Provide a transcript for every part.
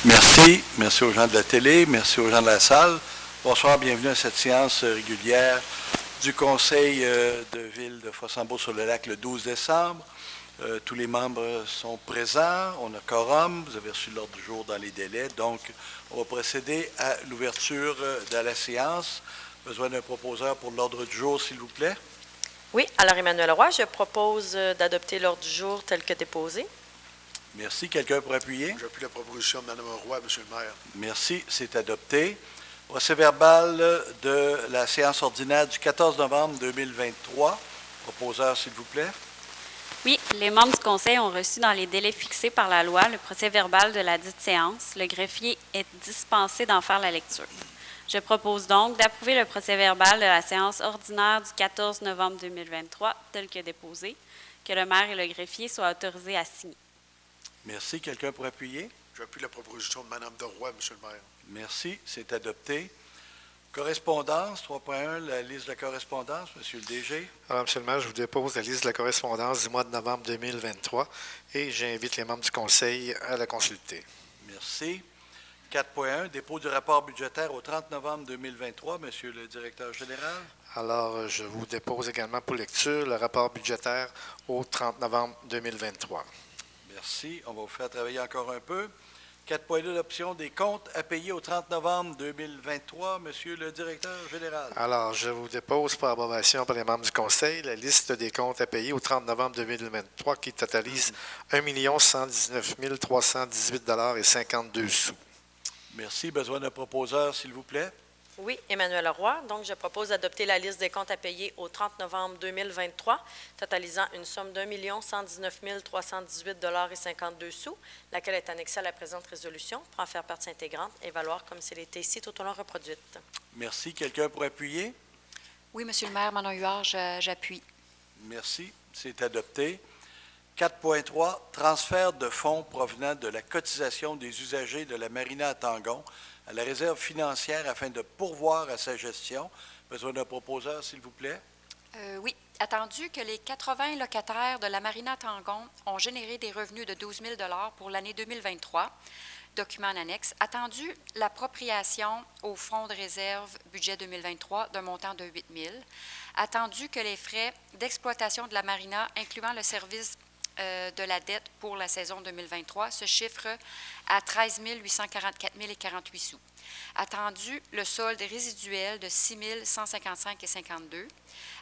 Merci. Merci aux gens de la télé. Merci aux gens de la salle. Bonsoir, bienvenue à cette séance régulière du Conseil de ville de Fossambeau-sur-le-Lac le 12 décembre. Tous les membres sont présents. On a quorum. Vous avez reçu l'ordre du jour dans les délais. Donc, on va procéder à l'ouverture de la séance. Besoin d'un proposeur pour l'ordre du jour, s'il vous plaît. Oui, alors Emmanuel Roy, je propose d'adopter l'ordre du jour tel que déposé. Merci. Quelqu'un pour appuyer? J'appuie la proposition de Mme Roy, Monsieur le maire. Merci. C'est adopté. Procès-verbal de la séance ordinaire du 14 novembre 2023. Proposeur, s'il vous plaît. Oui, les membres du Conseil ont reçu dans les délais fixés par la loi le procès-verbal de la dite séance. Le greffier est dispensé d'en faire la lecture. Je propose donc d'approuver le procès-verbal de la séance ordinaire du 14 novembre 2023 tel que déposé, que le maire et le greffier soient autorisés à signer. Merci. Quelqu'un pour appuyer? J'appuie la proposition de Mme Roy, Monsieur le maire. Merci. C'est adopté. Correspondance, 3.1, la liste de la correspondance, Monsieur le DG. Alors, Monsieur le maire, je vous dépose la liste de la correspondance du mois de novembre 2023 et j'invite les membres du Conseil à la consulter. Merci. 4.1, dépôt du rapport budgétaire au 30 novembre 2023, Monsieur le directeur général. Alors, je vous dépose également pour lecture le rapport budgétaire au 30 novembre 2023. Merci. On va vous faire travailler encore un peu. 4.2, l'option des comptes à payer au 30 novembre 2023, Monsieur le directeur général. Alors, je vous dépose pour approbation par les membres du Conseil la liste des comptes à payer au 30 novembre 2023 qui totalise 1 119 318 $ et 52 sous. Merci. Besoin d'un proposeur, s'il vous plaît. Oui, Emmanuel Roy. Donc, je propose d'adopter la liste des comptes à payer au 30 novembre 2023, totalisant une somme d'1 119 318 $ et 52 sous, laquelle est annexée à la présente résolution pour en faire partie intégrante et valoir comme s'il était ici tout au long reproduite. Merci. Quelqu'un pour appuyer? Oui, Monsieur le maire, Manon Huard, j'appuie. Merci. C'est adopté. 4.3, transfert de fonds provenant de la cotisation des usagers de la marina à Tangon à la réserve financière afin de pourvoir à sa gestion. Besoin d'un proposeur, s'il vous plaît. Oui, attendu que les 80 locataires de la marina Tangon ont généré des revenus de 12 000 $ pour l'année 2023, document en annexe, attendu l'appropriation au fonds de réserve budget 2023 d'un montant de 8 000, attendu que les frais d'exploitation de la marina, incluant le service de la dette pour la saison 2023 se chiffre à 13 844 000 et 48 sous. Attendu le solde résiduel de 6 155 et 52.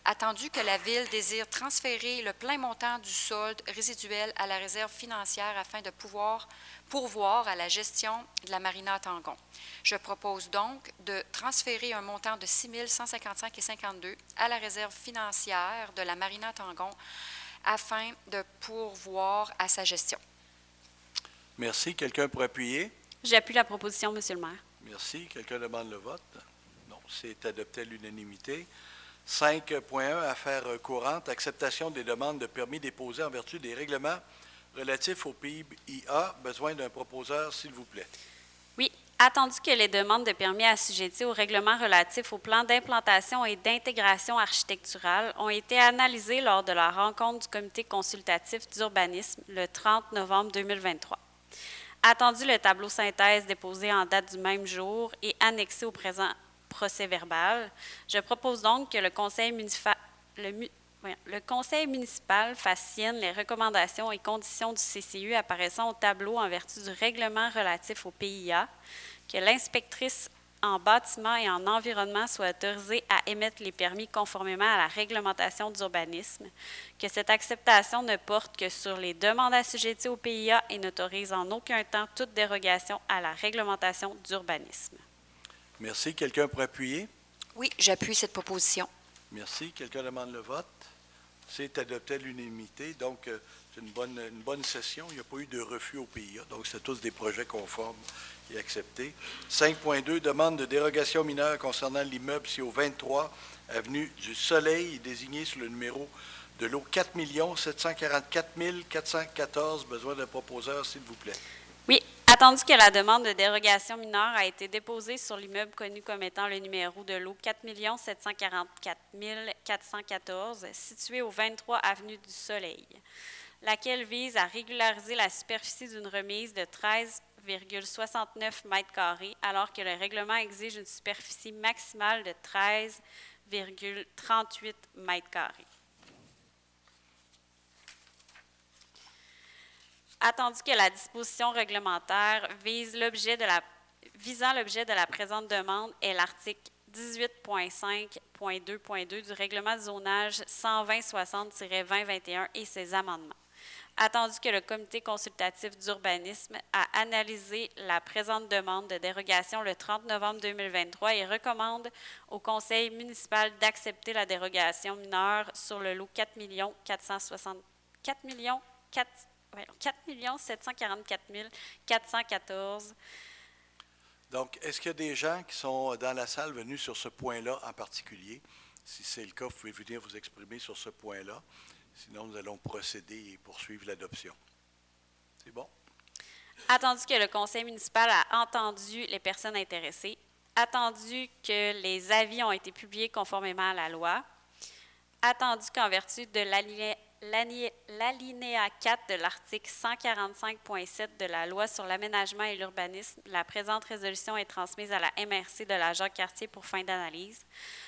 Attendu que la Ville désire transférer le plein montant du solde résiduel à la réserve financière afin de pouvoir pourvoir à la gestion de la marina Tangon. Je propose donc de transférer un montant de 6 155 et 52 à la réserve financière de la marina Tangon afin de pourvoir à sa gestion. Merci. Quelqu'un pour appuyer? J'appuie la proposition, Monsieur le maire. Merci. Quelqu'un demande le vote? Non, c'est adopté à l'unanimité. 5.1, affaires courantes, acceptation des demandes de permis déposées en vertu des règlements relatifs au PIA. Besoin d'un proposeur, s'il vous plaît. Oui, attendu que les demandes de permis assujetties au règlement relatif au plan d'implantation et d'intégration architecturale ont été analysées lors de la rencontre du comité consultatif d'urbanisme le 30 novembre 2023. Attendu le tableau synthèse déposé en date du même jour et annexé au présent procès-verbal, je propose donc que le Conseil municipal fasse sienne les recommandations et conditions du CCU apparaissant au tableau en vertu du règlement relatif au PIA, que l'inspectrice en bâtiment et en environnement soit autorisée à émettre les permis conformément à la réglementation d'urbanisme, que cette acceptation ne porte que sur les demandes assujetties au PIA et n'autorise en aucun temps toute dérogation à la réglementation d'urbanisme. Merci. Quelqu'un pour appuyer? Oui, j'appuie cette proposition. Merci. Quelqu'un demande le vote? C'est adopté à l'unanimité. Donc, c'est une bonne session. Il n'y a pas eu de refus au PIA. Donc, c'est tous des projets conformes et acceptés. 5.2, demande de dérogation mineure concernant l'immeuble au 23 avenue du Soleil, désigné sur le numéro de lot 4 744 414. Besoin d'un proposeur, s'il vous plaît. Oui, attendu que la demande de dérogation mineure a été déposée sur l'immeuble connu comme étant le numéro de lot 4 744 414, situé au 23 avenue du Soleil, laquelle vise à régulariser la superficie d'une remise de 13 13,69 mètres carrés, alors que le règlement exige une superficie maximale de 13,38 mètres carrés. Attendu que la disposition réglementaire visant l'objet de la présente demande est l'article 18.5.2.2 du règlement de zonage 120-60-2021 et ses amendements. Attendu que le comité consultatif d'urbanisme a analysé la présente demande de dérogation le 30 novembre 2023 et recommande au conseil municipal d'accepter la dérogation mineure sur le lot 4 744 414. Donc, est-ce qu'il y a des gens qui sont dans la salle venus sur ce point-là en particulier? Si c'est le cas, vous pouvez venir vous exprimer sur ce point-là. Sinon, nous allons procéder et poursuivre l'adoption. C'est bon? Attendu que le conseil municipal a entendu les personnes intéressées, attendu que les avis ont été publiés conformément à la loi, attendu qu'en vertu de l'alinéa 4 de l'article 145.7 de la loi sur l'aménagement et l'urbanisme, la présente résolution est transmise à la MRC de la Jacques-Cartier pour fin d'analyse.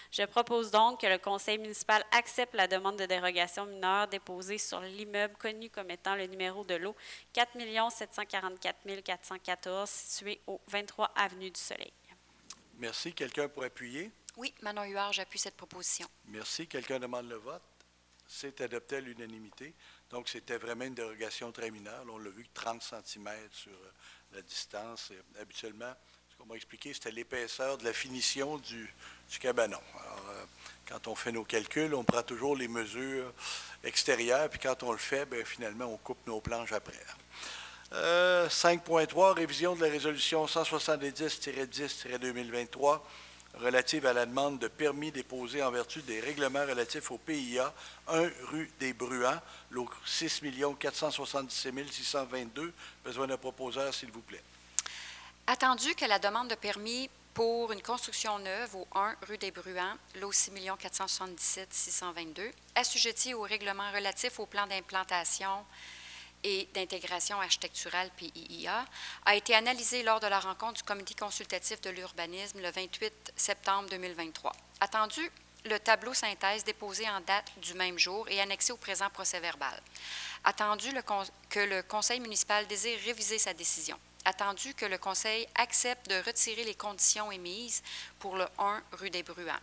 Je propose donc que le conseil municipal accepte la demande de dérogation mineure déposée sur l'immeuble connu comme étant le numéro de lot 4 744 414 situé au 23 avenue du Soleil. Merci. Quelqu'un pour appuyer? Oui, Manon Huard, j'appuie cette proposition. Merci. Quelqu'un demande le vote? C'est adopté à l'unanimité. Donc, c'était vraiment une dérogation très mineure. Là, on l'a vu, 30 cm sur la distance. Et, habituellement, ce qu'on m'a expliqué, c'était l'épaisseur de la finition du cabanon. Alors, quand on fait nos calculs, on prend toujours les mesures extérieures, puis quand on le fait, bien, finalement, on coupe nos planches après. 5.3, révision de la résolution 170-10-2023 relative à la demande de permis déposé en vertu des règlements relatifs au PIA 1 rue des Bruants, lot 6 477 622. Besoin d'un proposeur, s'il vous plaît. Attendu que la demande de permis pour une construction neuve au 1 rue des Bruants, lot 6 477 622, assujettie au règlement relatif au plan d'implantation et d'intégration architecturale PIIA, a été analysée lors de la rencontre du comité consultatif de l'urbanisme le 28 septembre 2023. Attendu le tableau synthèse déposé en date du même jour et annexé au présent procès-verbal. Attendu que le conseil municipal désire réviser sa décision. Attendu que le conseil accepte de retirer les conditions émises pour le 1 rue des Bruants.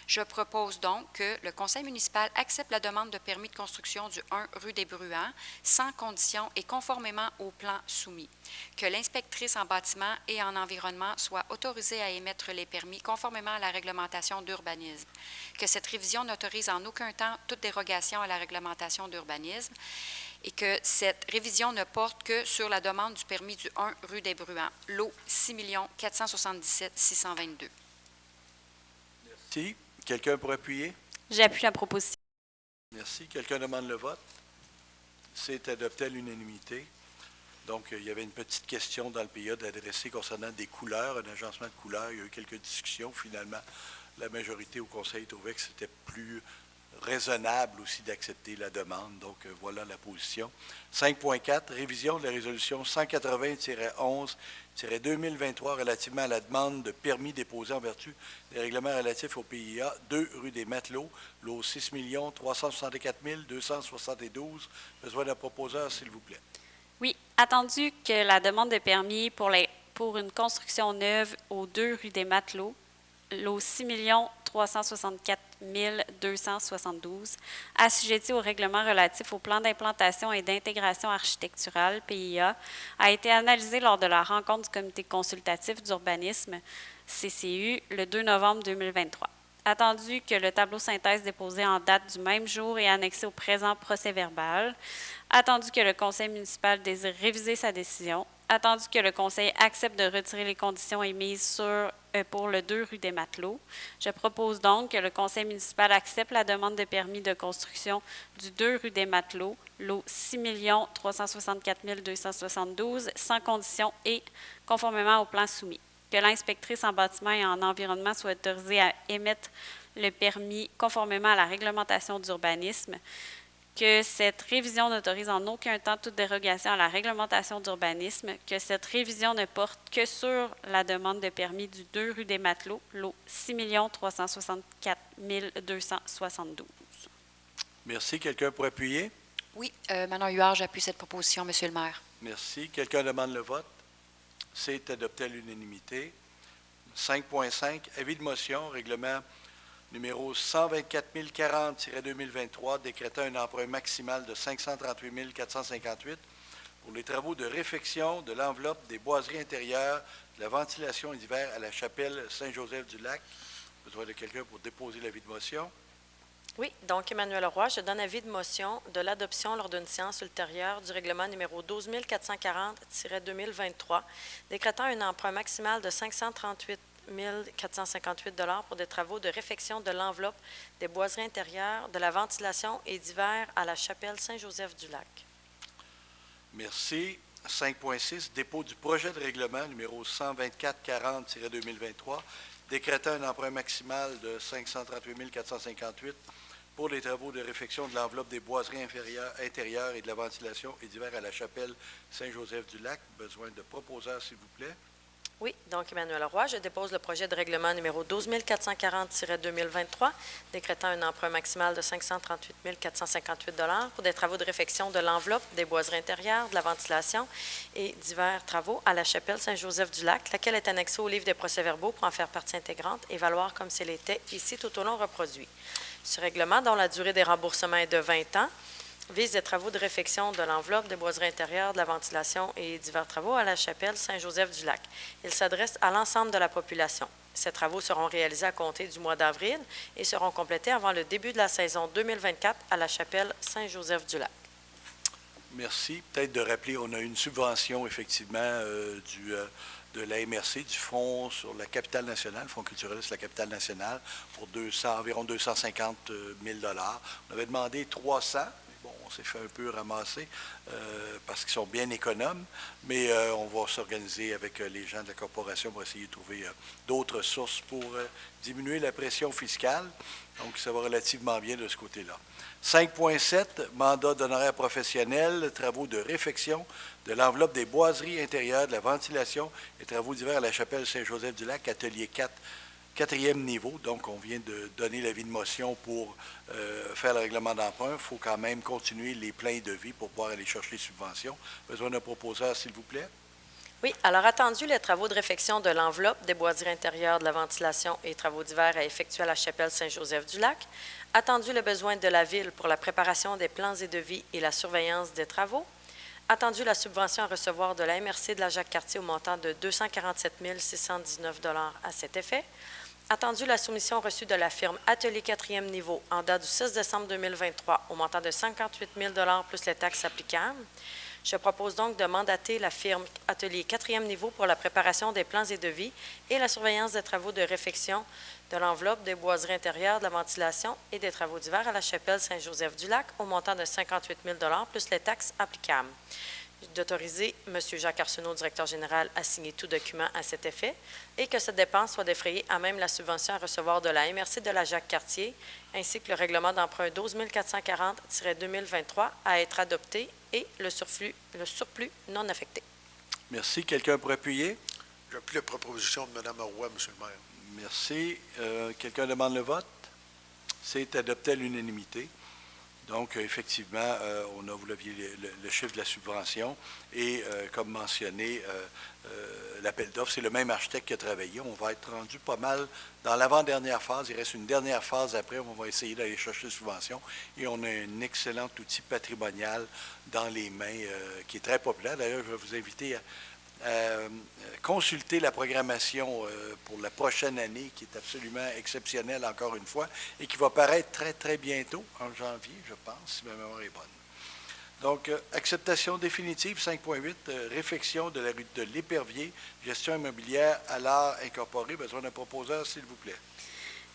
Je propose donc que le conseil municipal accepte la demande de permis de construction du 1 rue des Bruants sans condition et conformément au plan soumis. Que l'inspectrice en bâtiment et en environnement soit autorisée à émettre les permis conformément à la réglementation d'urbanisme. Que cette révision n'autorise en aucun temps toute dérogation à la réglementation d'urbanisme et que cette révision ne porte que sur la demande du permis du 1 rue des Bruants, lot 6 477 622. Merci. Quelqu'un pour appuyer? J'appuie la proposition. Merci. Quelqu'un demande le vote? C'est adopté à l'unanimité. Donc, il y avait une petite question dans le PIA d'adresser concernant des couleurs, un agencement de couleurs. Il y a eu quelques discussions. Finalement, la majorité au conseil trouvait que c'était plus raisonnable aussi d'accepter la demande. Donc, voilà la position. 5.4, révision de la résolution 180-11-2023 relativement à la demande de permis déposé en vertu des règlements relatifs au PIA 2 rue des Matelots, lot 6 364 272. Besoin d'un proposeur, s'il vous plaît. Oui, attendu que la demande de permis pour une construction neuve au 2 rue des Matelots, lot 6 364 272, assujetti au règlement relatif au plan d'implantation et d'intégration architecturale, PIA, a été analysé lors de la rencontre du comité consultatif d'urbanisme, CCU, le 2 novembre 2023. Attendu que le tableau synthèse déposé en date du même jour et annexé au présent procès-verbal, attendu que le conseil municipal désire réviser sa décision, attendu que le conseil accepte de retirer les conditions émises pour le 2 rue des Matelots, je propose donc que le conseil municipal accepte la demande de permis de construction du 2 rue des Matelots, lot 6 364 272, sans condition et conformément au plan soumis. Que l'inspectrice en bâtiment et en environnement soit autorisée à émettre le permis conformément à la réglementation d'urbanisme, que cette révision n'autorise en aucun temps toute dérogation à la réglementation d'urbanisme, que cette révision ne porte que sur la demande de permis du 2 rue des Matelots, lot 6 364 272. Merci. Quelqu'un pour appuyer? Oui, Manon Huard, j'appuie cette proposition, Monsieur le maire. Merci. Quelqu'un demande le vote? C'est adopté à l'unanimité. 5.5, avis de motion, règlement numéro 124 040-2023, décrétant un emprunt maximal de 538 458 pour les travaux de réfection de l'enveloppe des boiseries intérieures, de la ventilation d'hiver à la chapelle Saint-Joseph-du-Lac. Besoin de quelqu'un pour déposer l'avis de motion. Oui, donc Emmanuel Roy, je donne avis de motion de l'adoption lors d'une séance ultérieure du règlement numéro 12 440-2023, décrétant un emprunt maximal de 538 458 $ pour des travaux de réfection de l'enveloppe des boiseries intérieures, de la ventilation et d'hiver à la chapelle Saint-Joseph-du-Lac. Merci. 5.6, dépôt du projet de règlement numéro 124-40-2023, décrétant un emprunt maximal de 538 458 pour les travaux de réfection de l'enveloppe des boiseries intérieures et de la ventilation et d'hiver à la chapelle Saint-Joseph-du-Lac. Besoin de proposeurs, s'il vous plaît. Oui, donc Emmanuel Roy, je dépose le projet de règlement numéro 12 440-2023, décrétant un emprunt maximal de 538 458 $ pour des travaux de réfection de l'enveloppe des boiseries intérieures, de la ventilation et divers travaux à la chapelle Saint-Joseph-du-Lac, laquelle est annexée au livre des procès-verbaux pour en faire partie intégrante et valoir comme s'il était ici tout au long reproduit. Ce règlement, dont la durée des remboursements est de 20 ans, vise des travaux de réfection de l'enveloppe des boiseries intérieures, de la ventilation et divers travaux à la chapelle Saint-Joseph-du-Lac. Il s'adresse à l'ensemble de la population. Ces travaux seront réalisés à compter du mois d'avril et seront complétés avant le début de la saison 2024 à la chapelle Saint-Joseph-du-Lac. Merci. Peut-être de rappeler, on a une subvention, effectivement, de la MRC, du Fonds sur la capitale nationale, Fonds culturel sur la capitale nationale, pour environ 250 000 $. On avait demandé 300 000. Bon, on s'est fait un peu ramasser parce qu'ils sont bien économes, mais on va s'organiser avec les gens de la corporation pour essayer de trouver d'autres sources pour diminuer la pression fiscale. Donc, ça va relativement bien de ce côté-là. 5.7, mandat d'honoraires professionnels, travaux de réfection de l'enveloppe des boiseries intérieures, de la ventilation et travaux d'hiver à la chapelle Saint-Joseph-du-Lac, atelier 4. Quatrième niveau, donc on vient de donner l'avis de motion pour faire le règlement d'emprunt. Il faut quand même continuer les pleins de vie pour pouvoir aller chercher les subventions. Besoin d'un proposeur, s'il vous plaît. Oui, alors attendu les travaux de réfection de l'enveloppe des boiseries intérieures, de la ventilation et travaux d'hiver à effectuer à la chapelle Saint-Joseph-du-Lac. Attendu le besoin de la Ville pour la préparation des plans et devis et la surveillance des travaux. Attendu la subvention à recevoir de la MRC de la Jacques-Cartier au montant de 247 619 $ à cet effet. Attendu la soumission reçue de la firme Atelier 4e niveau en date du 6 décembre 2023 au montant de 58 000 $ plus les taxes applicables. Je propose donc de mandater la firme Atelier 4e niveau pour la préparation des plans et devis et la surveillance des travaux de réfection de l'enveloppe des boiseries intérieures, de la ventilation et des travaux d'hiver à la chapelle Saint-Joseph-du-Lac au montant de 58 000 $ plus les taxes applicables. D'autoriser M. Jacques Arsenault, directeur général, à signer tout document à cet effet et que cette dépense soit défrayée à même la subvention à recevoir de la MRC de la Jacques-Cartier ainsi que le règlement d'emprunt 12 440-2023 à être adopté et le surplus non affecté. Merci. Quelqu'un pour appuyer? J'appuie la proposition de Mme Roy, M. le maire. Merci. Quelqu'un demande le vote? C'est adopté à l'unanimité. Donc, effectivement, vous l'aviez le chiffre de la subvention et, comme mentionné, l'appel d'offres, c'est le même architecte qui a travaillé. On va être rendu pas mal dans l'avant-dernière phase. Il reste une dernière phase après. On va essayer d'aller chercher la subvention. Et on a un excellent outil patrimonial dans les mains qui est très populaire. D'ailleurs, je vais vous inviter à consulter la programmation pour la prochaine année, qui est absolument exceptionnelle encore une fois, et qui va paraître très, très bientôt, en janvier, je pense, si ma mémoire est bonne. Donc, acceptation définitive, 5.8, réfection de la rue de l'Épervier, gestion immobilière à l'art incorporé. Besoin d'un proposeur, s'il vous plaît.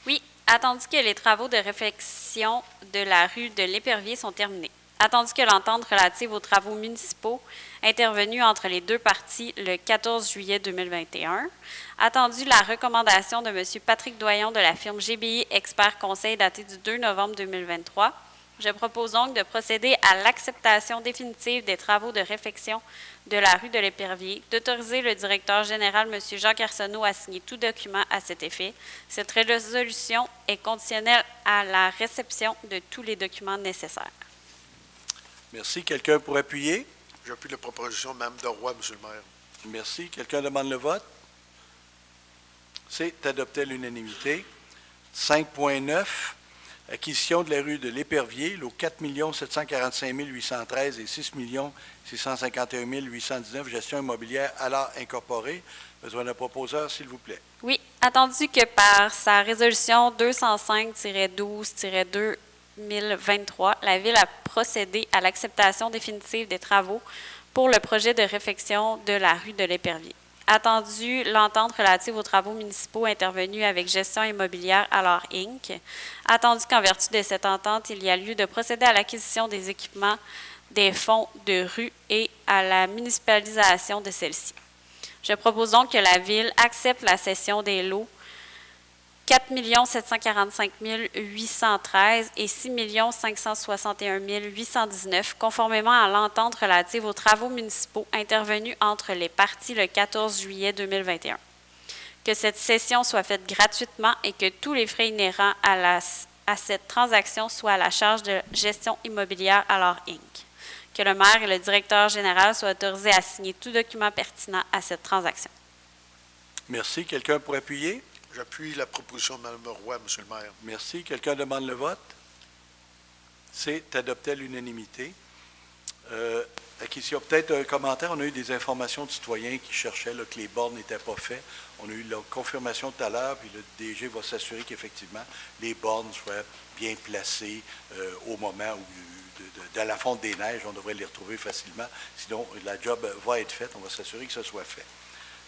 Oui, attendu que les travaux de réfection de la rue de l'Épervier sont terminés. Attendu que l'entente relative aux travaux municipaux intervenus entre les deux parties le 14 juillet 2021. Attendu la recommandation de M. Patrick Doyon de la firme GBI Expert Conseil datée du 2 novembre 2023 Je propose donc de procéder à l'acceptation définitive des travaux de réfection de la rue de l'Épervier, d'autoriser le directeur général, M. Jacques Arsenault, à signer tout document à cet effet. Cette résolution est conditionnelle à la réception de tous les documents nécessaires. Merci. Quelqu'un pour appuyer? J'appuie la proposition de Mme Deroy, Monsieur le maire. Merci. Quelqu'un demande le vote? C'est adopté à l'unanimité. 5.9, acquisition de la rue de l'Épervier, lots 4 745 813 et 6 651 819, gestion immobilière Allard Incorporée. Besoin d'un proposeur, s'il vous plaît. Oui, attendu que par sa résolution 205-12-2023, la Ville a procédé à l'acceptation définitive des travaux pour le projet de réfection de la rue de l'Épervier. Attendu l'entente relative aux travaux municipaux intervenus avec Gestion immobilière Allard Inc. Attendu qu'en vertu de cette entente, il y a lieu de procéder à l'acquisition des équipements des fonds de rue et à la municipalisation de celle-ci. Je propose donc que la Ville accepte la cession des lots 4 745 813 et 6 561 819, conformément à l'entente relative aux travaux municipaux intervenus entre les parties le 14 juillet 2021. Que cette cession soit faite gratuitement et que tous les frais inhérents à cette transaction soient à la charge de Gestion immobilière Allard Inc. Que le maire et le directeur général soient autorisés à signer tout document pertinent à cette transaction. Merci. Quelqu'un pour appuyer? J'appuie la proposition de Mme Roy, Monsieur le maire. Merci. Quelqu'un demande le vote? C'est adopté à l'unanimité. Acquisition, peut-être un commentaire. On a eu des informations de citoyens qui cherchaient là, que les bornes n'étaient pas faites. On a eu la confirmation tout à l'heure, puis le DG va s'assurer qu'effectivement, les bornes soient bien placées au moment où, dans la fonte des neiges, on devrait les retrouver facilement. Sinon, la job va être faite. On va s'assurer que ce soit fait.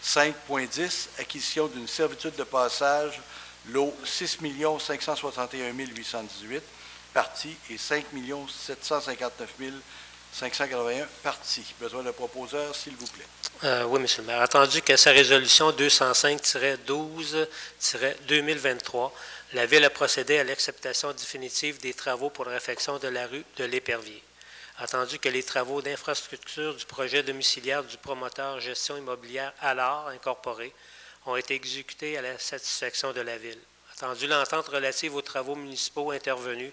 5.10, acquisition d'une servitude de passage, lot 6 561 818 parties et 5 759 581 parties. Besoin d'un proposeur, s'il vous plaît. Oui, M. le maire. Attendu qu'à sa résolution 205-12-2023, la Ville a procédé à l'acceptation définitive des travaux pour la réfection de la rue de l'Épervier. Attendu que les travaux d'infrastructure du projet domiciliaire du promoteur Gestion immobilière Allard Incorporée ont été exécutés à la satisfaction de la Ville. Attendu l'entente relative aux travaux municipaux intervenus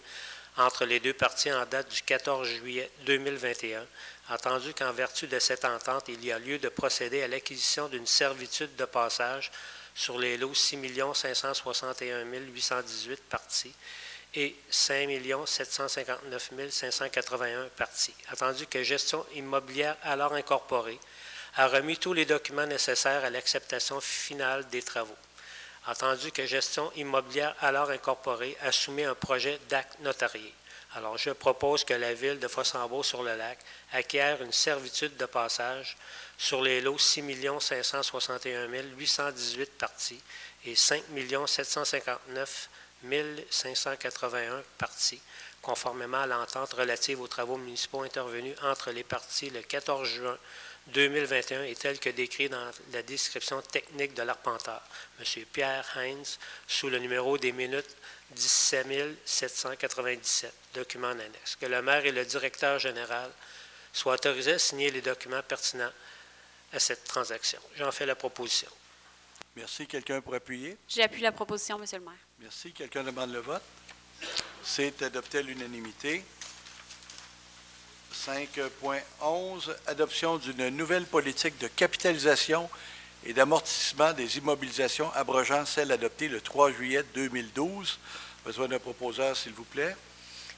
entre les deux parties en date du 14 juillet 2021, attendu qu'en vertu de cette entente, il y a lieu de procéder à l'acquisition d'une servitude de passage sur les lots 6 561 818 parties et 5 759 581 parties. Attendu que Gestion immobilière Allard Incorporée a remis tous les documents nécessaires à l'acceptation finale des travaux. Attendu que Gestion immobilière Allard Incorporée a soumis un projet d'acte notarié. Alors, je propose que la Ville de Fossambeau-sur-le-Lac acquiert une servitude de passage sur les lots 6 561 818 parties et 5 759 581 parties, conformément à l'entente relative aux travaux municipaux intervenus entre les parties le 14 juin 2021 et tel que décrit dans la description technique de l'arpenteur, M. Pierre Heinz, sous le numéro des minutes 17 797, document en annexe. Que le maire et le directeur général soient autorisés à signer les documents pertinents à cette transaction. J'en fais la proposition. Merci. Quelqu'un pour appuyer? J'appuie la proposition, M. le maire. Merci. Quelqu'un demande le vote? C'est adopté à l'unanimité. 5.11, adoption d'une nouvelle politique de capitalisation et d'amortissement des immobilisations abrogeant celle adoptée le 3 juillet 2012. Besoin d'un proposeur, s'il vous plaît.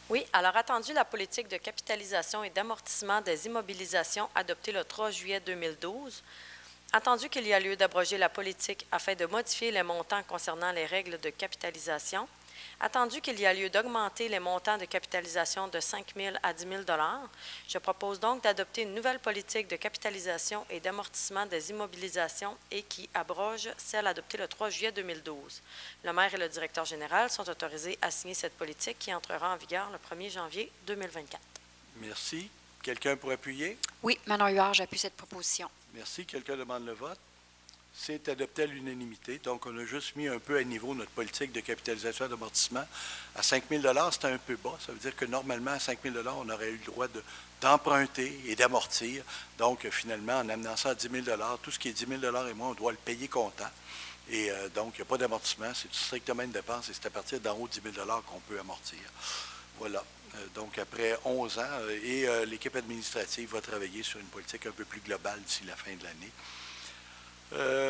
Oui, alors attendu la politique de capitalisation et d'amortissement des immobilisations adoptée le 3 juillet 2012, attendu qu'il y a lieu d'abroger la politique afin de modifier les montants concernant les règles de capitalisation, attendu qu'il y a lieu d'augmenter les montants de capitalisation de 5 000 à 10 000 je propose donc d'adopter une nouvelle politique de capitalisation et d'amortissement des immobilisations et qui abroge celle adoptée le 3 juillet 2012. Le maire et le directeur général sont autorisés à signer cette politique qui entrera en vigueur le 1er janvier 2024. Merci. Quelqu'un pour appuyer? Oui, Manon Huard, j'appuie cette proposition. Merci. Quelqu'un demande le vote? c'est adopté à l'unanimité. Donc, on a juste mis un peu à niveau notre politique de capitalisation et d'amortissement. À 5 000 $, c'était un peu bas. Ça veut dire que normalement, à 5 000 $, on aurait eu le droit d'emprunter et d'amortir. Donc, finalement, en amenant ça à 10 000 $, tout ce qui est 10 000 $ et moins, on doit le payer comptant. Et donc, il n'y a pas d'amortissement. C'est strictement une dépense et c'est à partir d'en haut de 10 000 $ qu'on peut amortir. Voilà. Donc, après 11 ans, et l'équipe administrative va travailler sur une politique un peu plus globale d'ici la fin de l'année.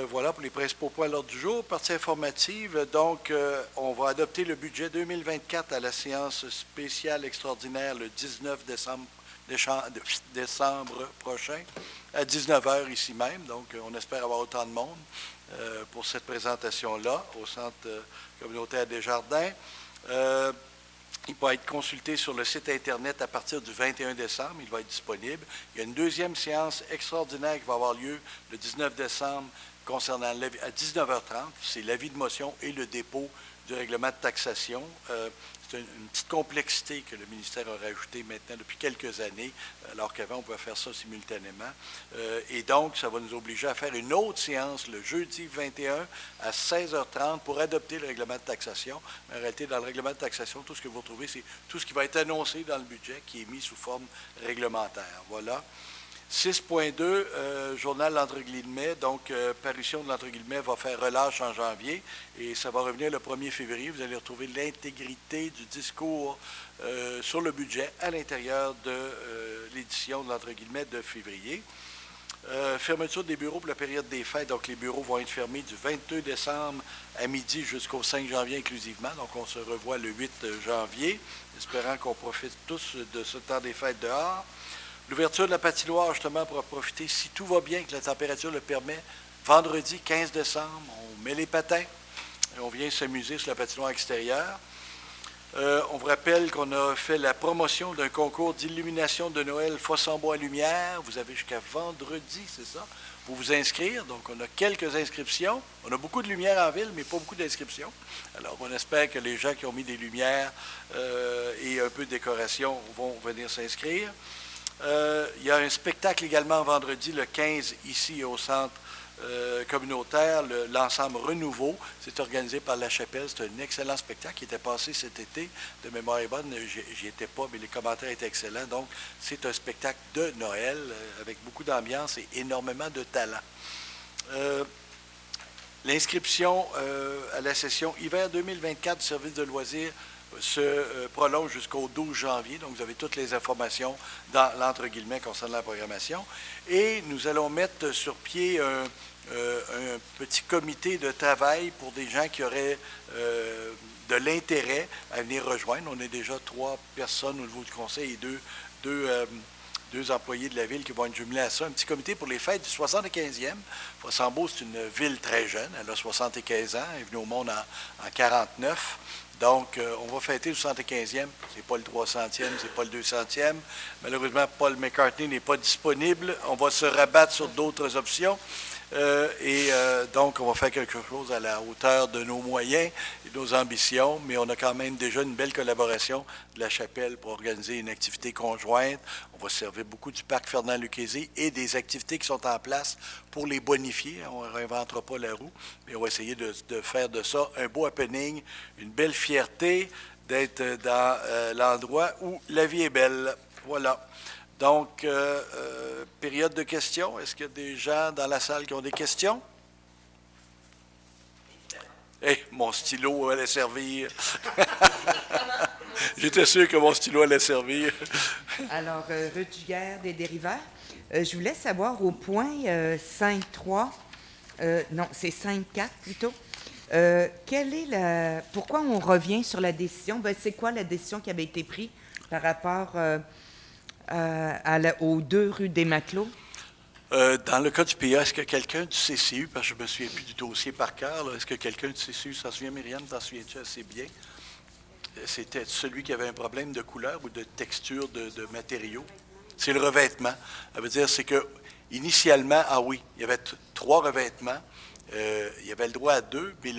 Voilà pour les principaux points à l'ordre du jour. Partie informative, donc, on va adopter le budget 2024 à la séance spéciale extraordinaire le 19 décembre prochain, à 19h ici même. Donc, on espère avoir autant de monde pour cette présentation-là au Centre communautaire des Jardins. Il va être consulté sur le site Internet à partir du 21 décembre. Il va être disponible. Il y a une deuxième séance extraordinaire qui va avoir lieu le 19 décembre concernant à 19h30. C'est l'avis de motion et le dépôt du règlement de taxation. C'est une petite complexité que le ministère a rajoutée maintenant depuis quelques années, alors qu'avant, on pouvait faire ça simultanément. Et donc, ça va nous obliger à faire une autre séance le jeudi 21 à 16h30 pour adopter le règlement de taxation. En réalité, dans le règlement de taxation, tout ce que vous retrouvez, c'est tout ce qui va être annoncé dans le budget qui est mis sous forme réglementaire. Voilà. 6.2, journal l'entre guillemets, donc parution de l'entre guillemets va faire relâche en janvier et ça va revenir le 1er février. Vous allez retrouver l'intégrité du discours sur le budget à l'intérieur de l'édition de l'entre guillemets de février. Fermeture des bureaux pour la période des fêtes, donc les bureaux vont être fermés du 22 décembre à midi jusqu'au 5 janvier inclusivement, donc on se revoit le 8 janvier, espérant qu'on profite tous de ce temps des fêtes dehors. L'ouverture de la patinoire, justement, pour profiter, si tout va bien, que la température le permet, vendredi 15 décembre, on met les patins et on vient s'amuser sur la patinoire extérieure. On vous rappelle qu'on a fait la promotion d'un concours d'illumination de Noël Fossambois Lumière. Vous avez jusqu'à vendredi, c'est ça, pour vous inscrire. Donc, on a quelques inscriptions. On a beaucoup de lumière en ville, mais pas beaucoup d'inscriptions. Alors, on espère que les gens qui ont mis des lumières et un peu de décoration vont venir s'inscrire. Il y a un spectacle également vendredi, le 15, ici au centre communautaire, l'ensemble Renouveau. C'est organisé par La Chapelle. C'est un excellent spectacle qui était passé cet été. De mémoire est bonne, j'y étais pas, mais les commentaires étaient excellents. Donc, c'est un spectacle de Noël avec beaucoup d'ambiance et énormément de talent. L'inscription à la session hiver 2024 du service de loisirs se prolonge jusqu'au 12 janvier. Donc, vous avez toutes les informations dans l'entre guillemets concernant la programmation. Et nous allons mettre sur pied un petit comité de travail pour des gens qui auraient de l'intérêt à venir rejoindre. On a déjà 3 personnes au niveau du conseil et deux employés de la ville qui vont être jumelés à ça. Un petit comité pour les fêtes du 75e. Fossambeau, c'est une ville très jeune. Elle a 75 ans. Elle est venue au monde en 49. Donc, on va fêter le 75e. C'est pas le 300e, c'est pas le 200e. Malheureusement, Paul McCartney n'est pas disponible. On va se rabattre sur d'autres options. Donc, on va faire quelque chose à la hauteur de nos moyens et de nos ambitions, mais on a quand même déjà une belle collaboration de La Chapelle pour organiser une activité conjointe. On va se servir beaucoup du parc Fernand-Lucchesi et des activités qui sont en place pour les bonifier. On ne réinventera pas la roue, mais on va essayer de faire de ça un beau happening, une belle fierté d'être dans l'endroit où la vie est belle. Voilà. Donc, période de questions. Est-ce qu'il y a des gens dans la salle qui ont des questions? Mon stylo allait servir. J'étais sûr que mon stylo allait servir. Alors, Ruth Giguère des Dérivats. Je voulais savoir au point 5.3, non, c'est 5.4 plutôt, pourquoi on revient sur la décision? C'est quoi la décision qui avait été prise par rapport aux 2 rue des Matelots? Dans le cas du PA, est-ce que quelqu'un du CCU, parce que je ne me souviens plus du dossier par cœur, est-ce que quelqu'un du CCU s'en souvient, Myriam, t'en souviens-tu assez bien? C'était celui qui avait un problème de couleur ou de texture de matériaux? C'est le revêtement. Ça veut dire, c'est que initialement, il y avait 3 revêtements. Il y avait le droit à 2, mais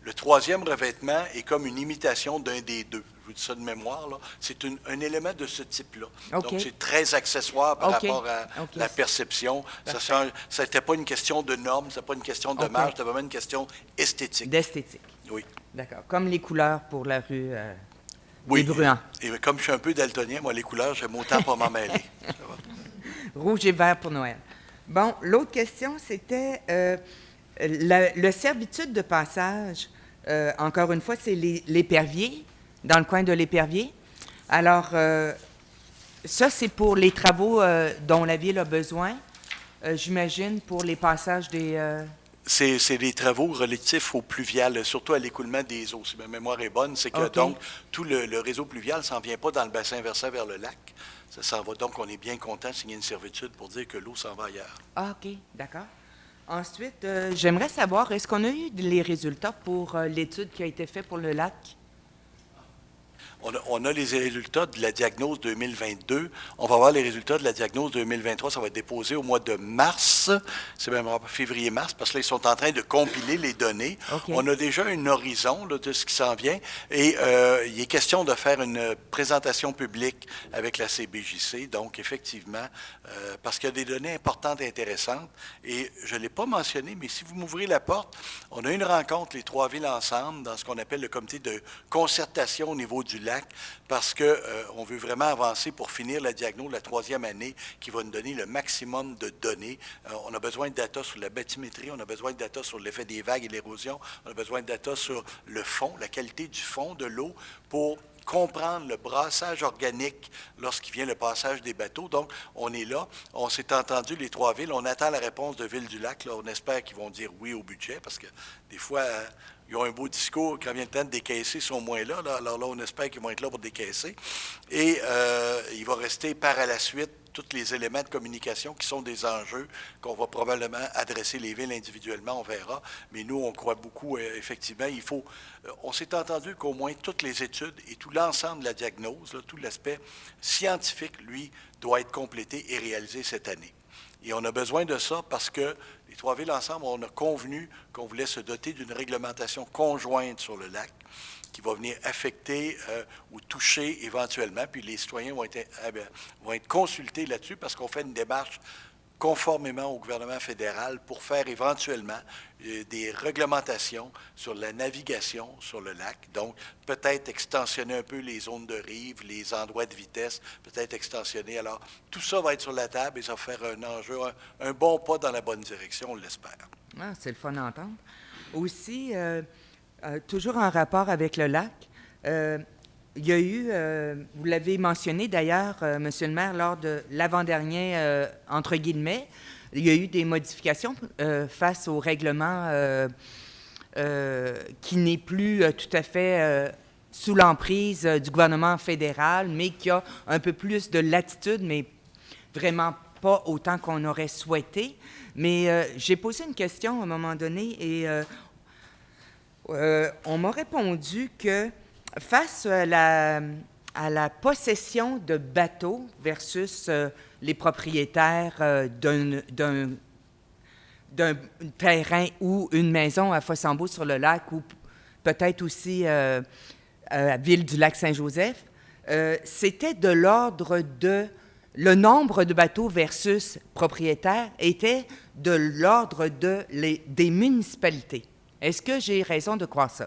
Le troisième revêtement est comme une imitation d'un des deux. Je vous dis ça de mémoire, là. C'est un élément de ce type-là. OK. Donc, c'est très accessoire par OK. rapport à OK. la perception. Ça n'était pas une question de normes, ce n'était pas une question de OK. marge, c'était vraiment une question esthétique. D'esthétique. Oui. D'accord. Comme les couleurs pour la rue Oui. des Bruants. Et comme je suis un peu daltonien, moi, les couleurs, j'aime autant pas m'en mêler. Ça va. Rouge et vert pour Noël. Bon, l'autre question, c'était le servitude de passage. Encore une fois, c'est l'Épervier, dans le coin de l'Épervier. Alors, ça, c'est pour les travaux dont la Ville a besoin, j'imagine, pour les passages des... C'est des travaux relatifs au pluvial, surtout à l'écoulement des eaux. Si ma mémoire est bonne, c'est que OK. donc tout le réseau pluvial ne s'en vient pas dans le bassin versant vers le lac. Ça s'en va. Donc, on est bien content de signer une servitude pour dire que l'eau s'en va ailleurs. Ah, OK, d'accord. Ensuite, j'aimerais savoir, est-ce qu'on a eu les résultats pour l'étude qui a été faite pour le lac? On a les résultats de la diagnose 2022. On va avoir les résultats de la diagnose 2023. Ça va être déposé au mois de mars. C'est même février-mars, parce que là, ils sont en train de compiler les données. OK. On a déjà un horizon là, de ce qui s'en vient. Et il est question de faire une présentation publique avec la CBJC. Donc, effectivement, parce qu'il y a des données importantes et intéressantes. Et je ne l'ai pas mentionné, mais si vous m'ouvrez la porte, on a une rencontre, les trois villes ensemble, dans ce qu'on appelle le comité de concertation au niveau du lac, parce qu'on veut vraiment avancer pour finir la diagnose de la troisième année qui va nous donner le maximum de données. On a besoin de data sur la bathymétrie, on a besoin de data sur l'effet des vagues et l'érosion, on a besoin de data sur le fond, la qualité du fond de l'eau pour comprendre le brassage organique lorsqu'il vient le passage des bateaux. Donc, on est là. On s'est entendu, les trois villes. On attend la réponse de Ville-du-Lac. Là, on espère qu'ils vont dire oui au budget parce que des fois, ils ont un beau discours. Quand vient le temps de décaisser, ils sont moins là. Alors là, on espère qu'ils vont être là pour décaisser. Et il va rester par à la suite tous les éléments de communication qui sont des enjeux qu'on va probablement adresser les villes individuellement, on verra. Mais nous, on croit beaucoup, effectivement, il faut... on s'est entendu qu'au moins toutes les études et tout l'ensemble de la diagnose, là, tout l'aspect scientifique, lui, doit être complété et réalisé cette année. Et on a besoin de ça parce que les trois villes ensemble, on a convenu qu'on voulait se doter d'une réglementation conjointe sur le lac qui va venir affecter ou toucher éventuellement, puis les citoyens vont être consultés là-dessus parce qu'on fait une démarche conformément au gouvernement fédéral pour faire éventuellement des réglementations sur la navigation sur le lac. Donc, peut-être extensionner un peu les zones de rive, les endroits de vitesse, peut-être extensionner. Alors, tout ça va être sur la table et ça va faire un enjeu, un bon pas dans la bonne direction, on l'espère. Ah, c'est le fun à entendre. Aussi, toujours en rapport avec le lac, il y a eu, vous l'avez mentionné d'ailleurs, Monsieur le maire, lors de l'avant-dernier, entre guillemets, il y a eu des modifications face au règlement qui n'est plus tout à fait sous l'emprise du gouvernement fédéral, mais qui a un peu plus de latitude, mais vraiment pas autant qu'on aurait souhaité. Mais j'ai posé une question à un moment donné et on m'a répondu que face à la possession de bateaux versus les propriétaires d'un terrain ou une maison à Fossambeau-sur-le-Lac ou peut-être aussi à Ville-du-Lac-Saint-Joseph, c'était de l'ordre de... Le nombre de bateaux versus propriétaires était de l'ordre des municipalités. Est-ce que j'ai raison de croire ça?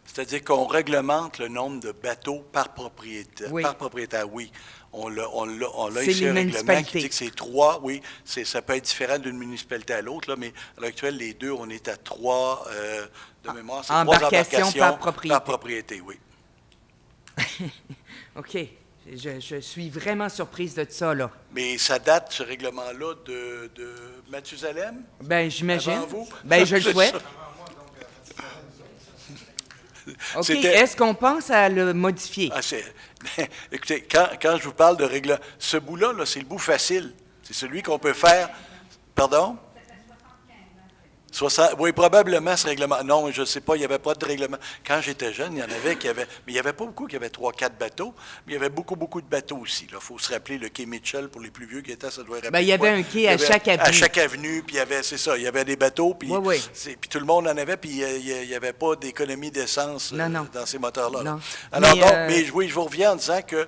C'est-à-dire qu'on réglemente le nombre de bateaux par propriétaire. Oui. Par propriétaire, oui. On l'a C'est ici les un règlement qui municipalités. dit que c'est 3, oui. Ça peut être différent d'une municipalité à l'autre, là, mais à l'heure actuelle, les deux, on est à 3, de mémoire, c'est 3 Embarcations par propriété. Par propriété, oui. OK. Je suis vraiment surprise de ça, là. Mais ça date, ce règlement-là, de Mathusalem? Bien, j'imagine. Avant vous? Bien, je le C'est souhaite. ça. OK. C'était- Est-ce qu'on pense à le modifier? Écoutez, quand je vous parle de règlement, ce bout-là, là, c'est le bout facile. C'est celui qu'on peut faire. Pardon? Oui, probablement ce règlement. Non, je ne sais pas, il n'y avait pas de règlement. Quand j'étais jeune, il y en avait qui avaient. Mais il n'y avait pas beaucoup qui avaient 3-4 bateaux, mais il y avait beaucoup de bateaux aussi. Il faut se rappeler le quai Mitchell, pour les plus vieux qui étaient, ça doit rappeler. Ben, il y avait un quai à chaque avenue. À chaque avenue, puis c'est ça, il y avait des bateaux, puis Oui. puis tout le monde en avait, puis il n'y avait pas d'économie d'essence dans ces moteurs-là. Non. Alors, Mais, oui, je vous reviens en disant que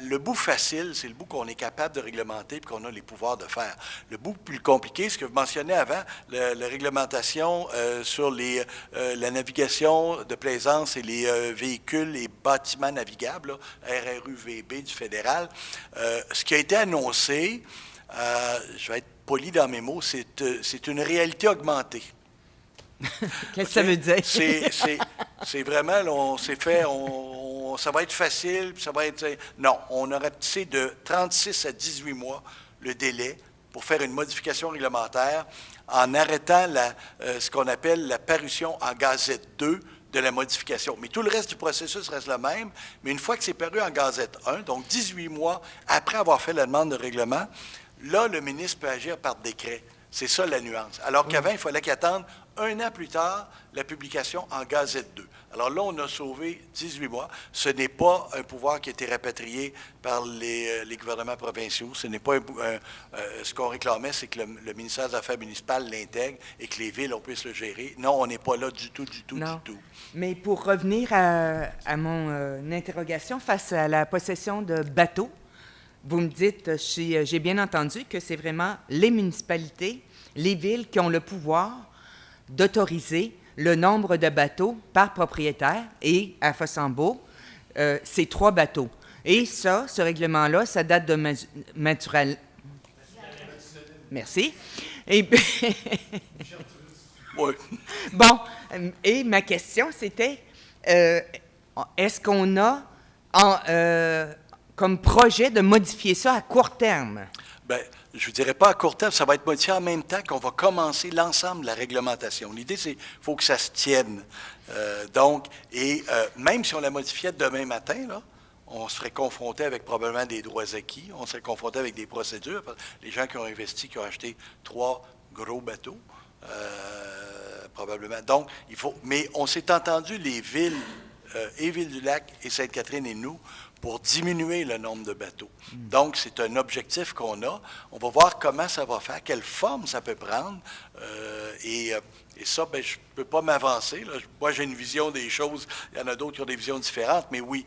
le bout facile, c'est le bout qu'on est capable de réglementer et qu'on a les pouvoirs de faire. Le bout plus compliqué, ce que vous mentionniez avant, la réglementation sur la navigation de plaisance et les véhicules et bâtiments navigables, là, RRUVB du fédéral. Ce qui a été annoncé, je vais être poli dans mes mots, c'est une réalité augmentée. Qu'est-ce que ça veut dire? C'est vraiment, là, on s'est fait, ça va être facile, puis ça va être... Non, on aurait tissé de 36 à 18 mois le délai pour faire une modification réglementaire en arrêtant ce qu'on appelle la parution en Gazette 2 de la modification. Mais tout le reste du processus reste le même, mais une fois que c'est paru en Gazette 1, donc 18 mois après avoir fait la demande de règlement, là, le ministre peut agir par décret. C'est ça la nuance. Alors qu'avant, il fallait qu'il attende 1 an plus tard la publication en Gazette 2. Alors là, on a sauvé 18 mois. Ce n'est pas un pouvoir qui a été rapatrié par les gouvernements provinciaux. Ce n'est pas ce qu'on réclamait, c'est que le ministère des Affaires municipales l'intègre et que les villes, on puisse le gérer. Non, on n'est pas là du tout. Mais pour revenir à mon interrogation face à la possession de bateaux, vous me dites, j'ai bien entendu que c'est vraiment les municipalités, les villes qui ont le pouvoir d'autoriser le nombre de bateaux par propriétaire, et à Fossambeau, c'est 3 bateaux. Et ça, ce règlement-là, ça date de Merci. Et Oui. Bon, et ma question, c'était, est-ce qu'on a comme projet de modifier ça à court terme? Bien, je ne dirais pas à court terme, ça va être modifié en même temps qu'on va commencer l'ensemble de la réglementation. L'idée, c'est qu'il faut que ça se tienne. Même si on la modifiait demain matin, là, on serait confronté avec probablement des droits acquis, on serait confronté avec des procédures. Les gens qui ont investi, qui ont acheté 3 gros bateaux, probablement. Donc, mais on s'est entendu, les villes, et Ville-du-Lac et Sainte-Catherine et nous, pour diminuer le nombre de bateaux. Donc, c'est un objectif qu'on a. On va voir comment ça va faire, quelle forme ça peut prendre. Et ça, bien, je ne peux pas m'avancer. Moi, j'ai une vision des choses. Il y en a d'autres qui ont des visions différentes. Mais oui,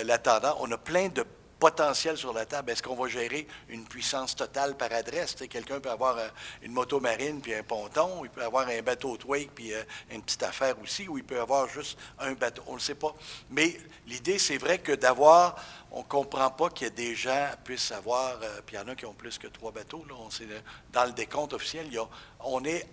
l'attendant, on a plein de potentiel sur la table. Est-ce qu'on va gérer une puissance totale par adresse? Quelqu'un peut avoir une moto marine puis un ponton, il peut avoir un bateau de wake puis une petite affaire aussi, ou il peut avoir juste un bateau. On ne le sait pas. Mais l'idée, c'est vrai que on ne comprend pas qu'il y a des gens puissent avoir, puis il y en a qui ont plus que 3 bateaux. Là, dans le décompte officiel, on est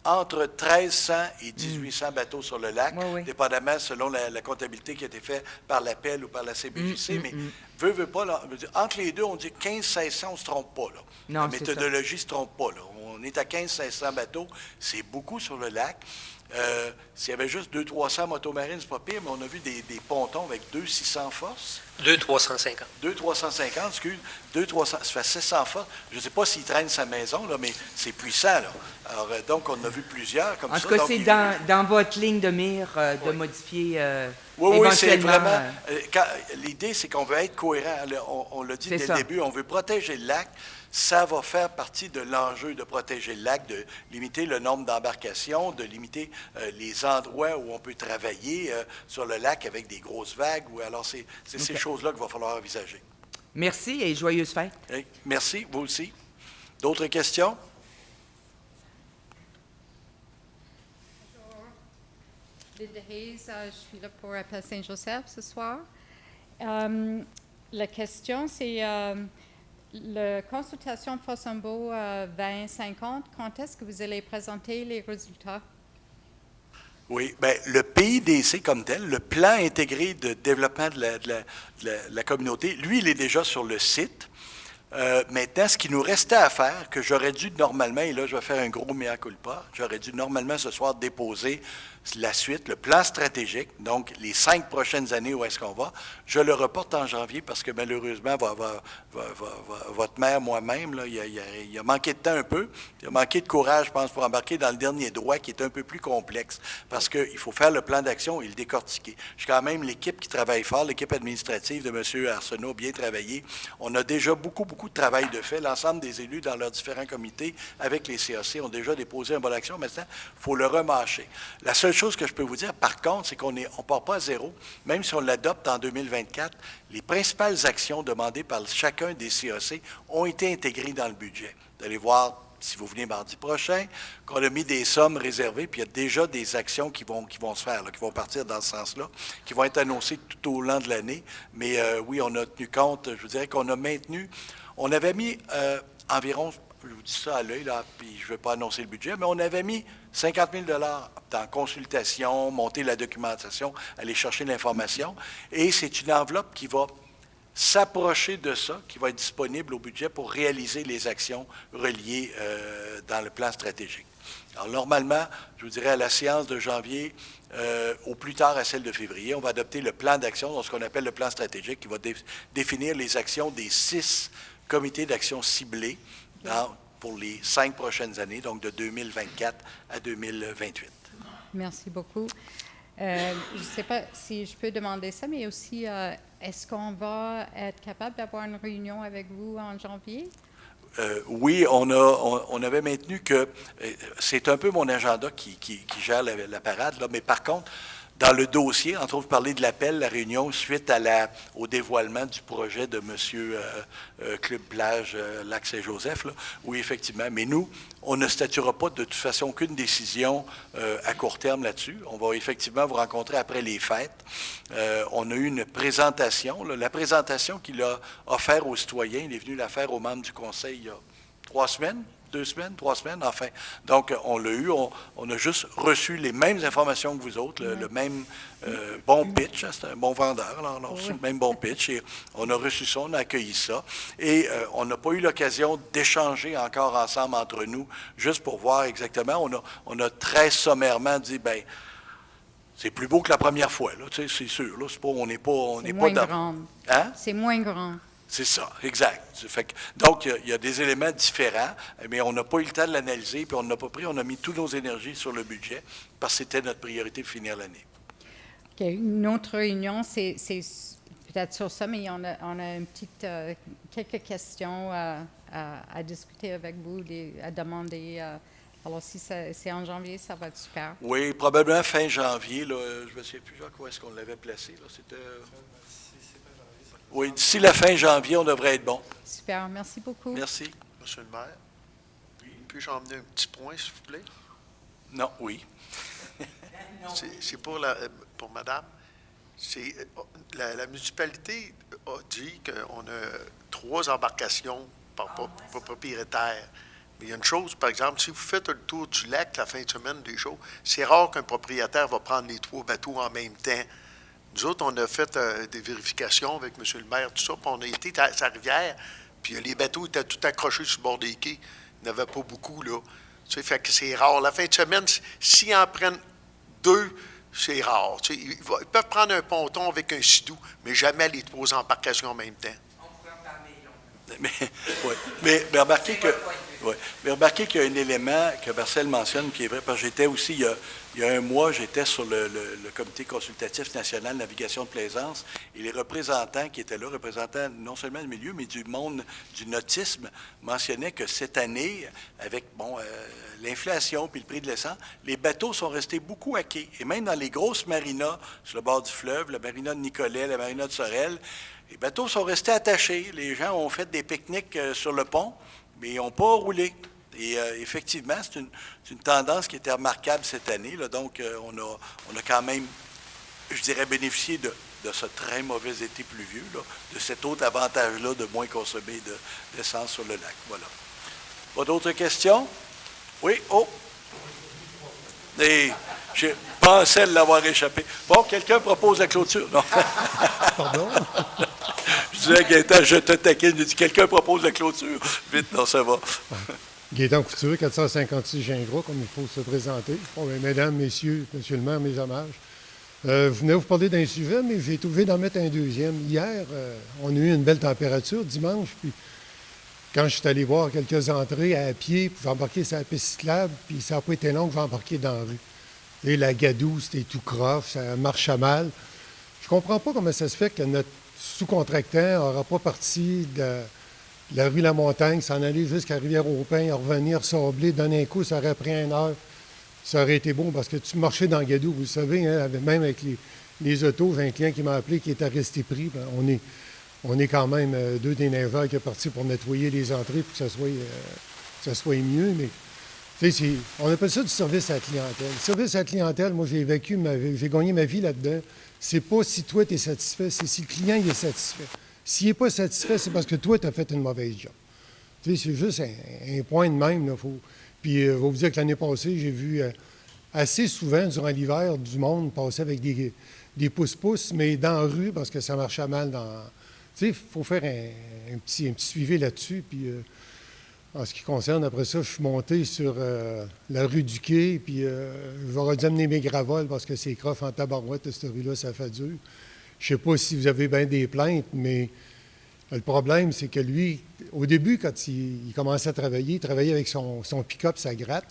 entre 1300 et 1800 bateaux sur le lac, dépendamment selon la comptabilité qui a été faite par l'APEL ou par la CBJC. Mais veut pas, là, entre les deux, on dit 1500, on ne se trompe pas. Là. Non, la méthodologie ne se trompe pas. Là. On est à 1500 bateaux, c'est beaucoup sur le lac. S'il y avait juste 200-300 motomarines, c'est pas pire, mais on a vu des pontons avec 200-600 forces. 200-350. 200-350, excuse. 200-300, ça fait 600 forces. Je ne sais pas s'il traîne sa maison, là, mais c'est puissant. Là. Alors, donc, on a vu plusieurs comme ça. En tout cas, c'est dans votre ligne de mire de modifier oui, c'est vraiment... l'idée, c'est qu'on veut être cohérent. On l'a dit dès le début, on veut protéger le lac. Ça va faire partie de l'enjeu de protéger le lac, de limiter le nombre d'embarcations, de limiter les endroits où on peut travailler sur le lac avec des grosses vagues. Alors, c'est ces choses-là qu'il va falloir envisager. Merci et joyeuses fêtes. Merci, vous aussi. D'autres questions? Linda Hayes, je suis là pour Appel Saint-Joseph ce soir. La question, c'est la consultation Fossambeau 2050. Quand est-ce que vous allez présenter les résultats? Oui, bien, le PIDC comme tel, le plan intégré de développement de la communauté, lui, il est déjà sur le site. Maintenant, ce qui nous restait à faire, que j'aurais dû normalement, et là, je vais faire un gros mea culpa, j'aurais dû normalement ce soir déposer la suite, le plan stratégique, donc les 5 prochaines années où est-ce qu'on va, je le reporte en janvier parce que malheureusement, votre maire, moi-même, là, il a manqué de temps un peu, il a manqué de courage, je pense, pour embarquer dans le dernier droit qui est un peu plus complexe parce qu'il faut faire le plan d'action et le décortiquer. J'ai quand même l'équipe qui travaille fort, l'équipe administrative de M. Arsenault a bien travaillé. On a déjà beaucoup de travail de fait. L'ensemble des élus dans leurs différents comités avec les CAC ont déjà déposé un bon d'action. Maintenant, il faut le remâcher. La seule chose que je peux vous dire, par contre, c'est qu'on ne part pas à zéro. Même si on l'adopte en 2024, les principales actions demandées par chacun des CAC ont été intégrées dans le budget. Vous allez voir, si vous venez mardi prochain, qu'on a mis des sommes réservées, puis il y a déjà des actions qui vont se faire, là, qui vont partir dans ce sens-là, qui vont être annoncées tout au long de l'année. Mais oui, on a tenu compte, je vous dirais qu'on a maintenu, on avait mis environ, je vous dis ça à l'œil, là, puis je ne veux pas annoncer le budget, mais on avait mis 50 000 dans consultation, monter la documentation, aller chercher l'information, et c'est une enveloppe qui va s'approcher de ça, qui va être disponible au budget pour réaliser les actions reliées dans le plan stratégique. Alors, normalement, je vous dirais à la séance de janvier, au plus tard à celle de février, on va adopter le plan d'action, donc ce qu'on appelle le plan stratégique, qui va définir les actions des 6 comités d'action ciblés pour les 5 prochaines années, donc de 2024 à 2028. Merci beaucoup. Je ne sais pas si je peux demander ça, mais aussi, est-ce qu'on va être capable d'avoir une réunion avec vous en janvier? Oui, on avait maintenu que c'est un peu mon agenda qui gère la parade, là, mais par contre, dans le dossier, entre autres, parler de l'appel, la réunion suite au dévoilement du projet de M. Club Plage Lac-Saint-Joseph, là, oui, effectivement. Mais nous, on ne statuera pas de toute façon aucune décision à court terme là-dessus. On va effectivement vous rencontrer après les fêtes. On a eu une présentation. Là, la présentation qu'il a offerte aux citoyens, il est venu la faire aux membres du Conseil il y a 3 semaines. 2 semaines, 3 semaines, enfin. Donc, on l'a eu, on a juste reçu les mêmes informations que vous autres, le même bon pitch, hein, c'est un bon vendeur, là, on a reçu le même bon pitch, et on a reçu ça, on a accueilli ça, et on n'a pas eu l'occasion d'échanger encore ensemble entre nous, juste pour voir exactement, on a très sommairement dit, bien, c'est plus beau que la première fois, là, tu sais, c'est sûr, là, on n'est pas dans... Grand. Hein? C'est moins grand. C'est ça, exact. Donc, il y a des éléments différents, mais on n'a pas eu le temps de l'analyser, puis on n'a pas pris, on a mis toutes nos énergies sur le budget, parce que c'était notre priorité de finir l'année. OK. Une autre réunion, c'est peut-être sur ça, mais on a quelques questions à discuter avec vous, à demander. Alors, si c'est en janvier, ça va être super. Oui, probablement fin janvier. Là, je ne sais plus où est-ce qu'on l'avait placé. Là, c'était... Oui, d'ici la fin janvier, on devrait être bon. Super, merci beaucoup. Merci. Monsieur le maire, puis-je emmener un petit point, s'il vous plaît? Non, oui. C'est pour madame. La municipalité a dit qu'on a 3 embarcations par propriétaire. Mais il y a une chose, par exemple, si vous faites le tour du lac la fin de semaine des choses, c'est rare qu'un propriétaire va prendre les 3 bateaux en même temps. Nous autres, on a fait des vérifications avec M. le maire, tout ça, puis on a été à sa rivière, puis les bateaux étaient tout accrochés sur le bord des quais. Il n'y en avait pas beaucoup, là. Tu sais, fait que c'est rare. La fin de semaine, s'ils en prennent 2, c'est rare. Tu sais, ils peuvent prendre un ponton avec un sidou, mais jamais les 3 embarcations en même temps. Mais remarquez qu'il y a un élément que Marcel mentionne qui est vrai, parce que j'étais aussi, il y a un mois, j'étais sur le Comité consultatif national navigation de plaisance, et les représentants qui étaient là, représentants non seulement du milieu, mais du monde du nautisme, mentionnaient que cette année, avec l'inflation puis le prix de l'essence, les bateaux sont restés beaucoup à quai. Et même dans les grosses marinas sur le bord du fleuve, la marina de Nicolet, la marina de Sorel, les bateaux sont restés attachés. Les gens ont fait des pique-niques sur le pont, mais ils n'ont pas roulé. Et effectivement, c'est une tendance qui était remarquable cette année. Là. Donc, on a quand même, je dirais, bénéficié de ce très mauvais été pluvieux, là, de cet autre avantage-là de moins consommer d'essence sur le lac. Voilà. Pas d'autres questions? Oui? Oh! Et je pensais l'avoir échappé. Bon, quelqu'un propose la clôture? Non. Pardon? Je disais, Gaëtan, je te taquine. Je dis, quelqu'un propose la clôture? Vite, non, ça va. Gaétan Couture, 456 Gingras, comme il faut se présenter. Bon, bien, mesdames, messieurs, monsieur le maire, mes hommages. Vous venez vous parler d'un sujet, mais j'ai trouvé d'en mettre un deuxième. Hier, on a eu une belle température dimanche, puis quand je suis allé voir quelques entrées à pied, puis j'ai embarqué sur la piste cyclable, puis ça n'a pas été long que j'ai embarqué dans la rue. Et la gadoue, c'était tout croche, ça marche à mal. Je comprends pas comment ça se fait que notre sous-contractant n'aura pas parti de la rue La Montagne, s'en aller jusqu'à Rivière-au-Pin, revenir sabler, donner un coup, ça aurait pris 1 heure. Ça aurait été bon parce que tu marchais dans Gadou, vous le savez, hein, même avec les autos, j'ai un client qui m'a appelé qui était resté pris. Ben, on est quand même 2 des neigeurs qui est parti pour nettoyer les entrées pour que ça soit mieux. Mais on appelle ça du service à la clientèle. Le service à la clientèle, moi, j'ai gagné ma vie là-dedans. C'est pas si toi, tu es satisfait, c'est si le client il est satisfait. S'il n'est pas satisfait, c'est parce que toi, tu as fait une mauvaise job. C'est juste un point de même. Là, Puis, je vais vous dire que l'année passée, j'ai vu assez souvent, durant l'hiver, du monde passer avec des pouces-pouces, mais dans la rue, parce que ça marchait mal dans... Il faut faire un petit suivi là-dessus. Puis, en ce qui concerne, après ça, je suis monté sur la rue du Quai, puis j'aurais dû amener mes gravoles parce que c'est croche en tabarouette, cette rue-là, ça fait dur. Je ne sais pas si vous avez bien des plaintes, mais le problème, c'est que lui, au début, quand il commençait à travailler, il travaillait avec son pick-up, sa gratte.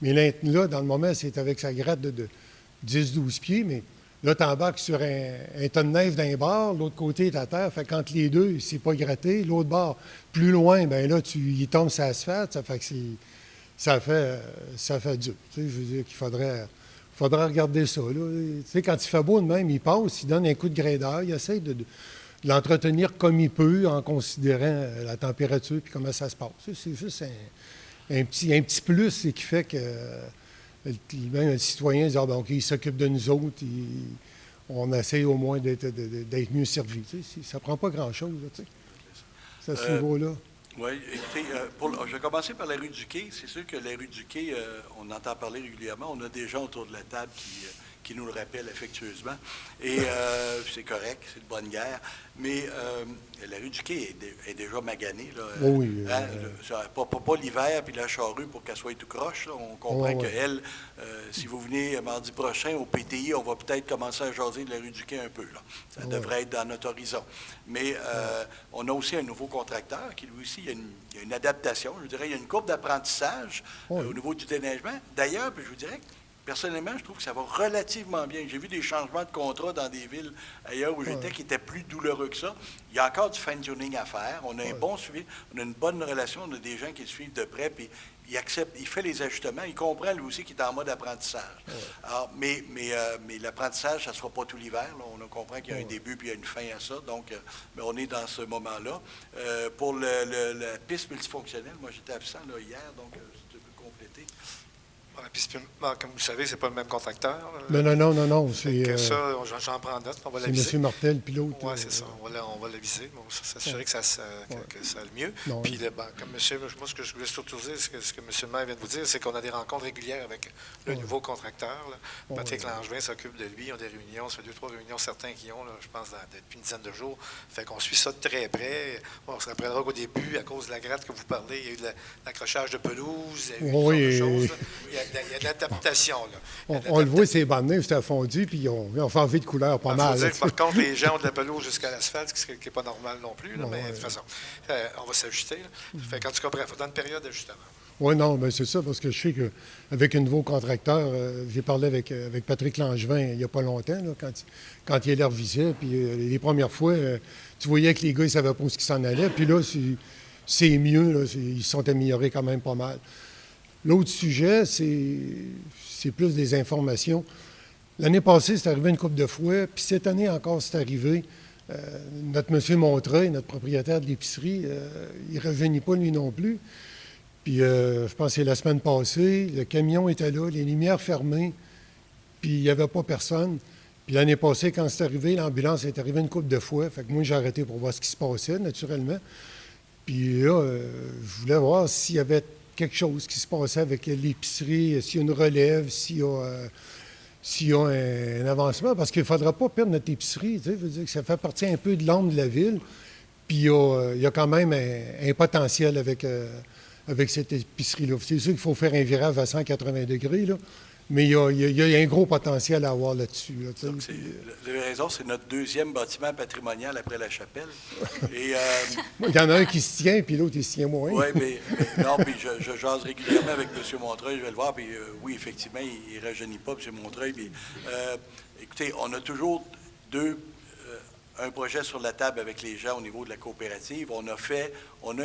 Mais là, dans le moment, c'est avec sa gratte de 10-12 pieds, mais là, tu embarques sur un tas de neige d'un bord, l'autre côté est à terre. Fait qu'entre les deux, c'est pas gratté. L'autre bord, plus loin, bien là, il tombe sur l'asphalte. Ça fait que ça fait dur. Je veux dire qu'il faudrait regarder ça. Là. Quand il fait beau de même, il passe, il donne un coup de graideur, il essaie de l'entretenir comme il peut en considérant la température et comment ça se passe. C'est juste un petit plus qui fait que même le citoyen dit OK, il s'occupe de nous autres, on essaie au moins d'être mieux servi. Ça ne prend pas grand-chose, à ce niveau-là. Oui, écoutez, je vais commencer par la rue du Quai. C'est sûr que la rue du Quai, on entend parler régulièrement. On a des gens autour de la table qui nous le rappellent affectueusement. Et c'est correct, c'est de bonne guerre. Mais la rue du Quai est déjà maganée. Là, oui. Pas l'hiver puis la charrue pour qu'elle soit tout croche. Là. On comprend Oui. qu'elle, si vous venez mardi prochain au PTI, on va peut-être commencer à jaser de la rue du Quai un peu. Là. Ça devrait être dans notre horizon. Mais on a aussi un nouveau contracteur qui, lui aussi, il y a une adaptation. Je dirais, il y a une courbe d'apprentissage au niveau du déneigement. D'ailleurs, je vous dirais que personnellement, je trouve que ça va relativement bien. J'ai vu des changements de contrat dans des villes ailleurs où j'étais qui étaient plus douloureux que ça. Il y a encore du fine-tuning à faire. On a un bon suivi, on a une bonne relation, on a des gens qui le suivent de près, puis il accepte, il fait les ajustements, il comprend lui aussi qu'il est en mode apprentissage. Alors, mais l'apprentissage, ça ne sera pas tout l'hiver. Là. On comprend qu'il y a un début puis il y a une fin à ça. Donc, mais on est dans ce moment-là. Pour la piste multifonctionnelle, moi j'étais absent là, hier, donc je peux compléter. Comme vous le savez, c'est pas le même contracteur. Non. C'est ça, j'en prends note. On va c'est l'aviser. M. Martel, pilote. Oui, c'est ça. On va l'aviser. Bon, s'assurer que ça aille mieux. Non, Puis, comme monsieur, moi, ce que je voulais surtout dire, ce que M. le maire vient de vous dire, c'est qu'on a des rencontres régulières avec le nouveau contracteur. Là. Patrick Langevin s'occupe de lui. Ils ont des réunions. Ça fait 2-3 réunions, certains qui ont, là, je pense, depuis une dizaine de jours. Fait qu'on suit ça de très près. On se rappellera qu'au début, à cause de la gratte que vous parlez, il y a eu de l'accrochage de pelouse, il y a eu toutes sortes de choses. Il y a de l'adaptation. On le voit, ces bandes neuves, c'était fondu, puis on fait enlever de couleur pas mal. Il faut dire que, par contre, les gens ont de la pelouse jusqu'à l'asphalte, ce qui n'est pas normal non plus. Là, mais de toute façon, on va s'ajuster. Fait quand tu comprends, il faut dans une période d'ajustement. Oui, non, mais c'est ça, parce que je sais qu'avec un nouveau contracteur, j'ai parlé avec Patrick Langevin il n'y a pas longtemps, là, quand il est là revisait, puis les premières fois, tu voyais que les gars, ils ne savaient pas où ils s'en allaient, puis là, c'est mieux, là, ils se sont améliorés quand même pas mal. L'autre sujet, c'est plus des informations. L'année passée, c'est arrivé une couple de fois, puis cette année encore, c'est arrivé. Notre monsieur Montreuil, notre propriétaire de l'épicerie, il ne revenait pas lui non plus. Puis je pense que c'est la semaine passée, le camion était là, les lumières fermées, puis il n'y avait pas personne. Puis l'année passée, quand c'est arrivé, l'ambulance est arrivée une couple de fois. Fait que moi, j'ai arrêté pour voir ce qui se passait, naturellement. Puis là, je voulais voir s'il y avait quelque chose qui se passait avec l'épicerie, s'il y a une relève, s'il y a un avancement, parce qu'il ne faudra pas perdre notre épicerie. Je veux dire que ça fait partie un peu de l'ombre de la ville, puis il y a quand même un potentiel avec avec cette épicerie-là. C'est sûr qu'il faut faire un virage à 180 degrés, là, mais il y a un gros potentiel à avoir là-dessus. Là, Donc, vous avez raison, c'est notre deuxième bâtiment patrimonial après la chapelle. Et, il y en a un qui se tient, puis l'autre, il se tient moins. oui, mais non, puis je jase régulièrement avec M. Montreuil, je vais le voir, puis oui, effectivement, il ne rajeunit pas, M. Montreuil. Puis, écoutez, on a toujours un projet sur la table avec les gens au niveau de la coopérative. On a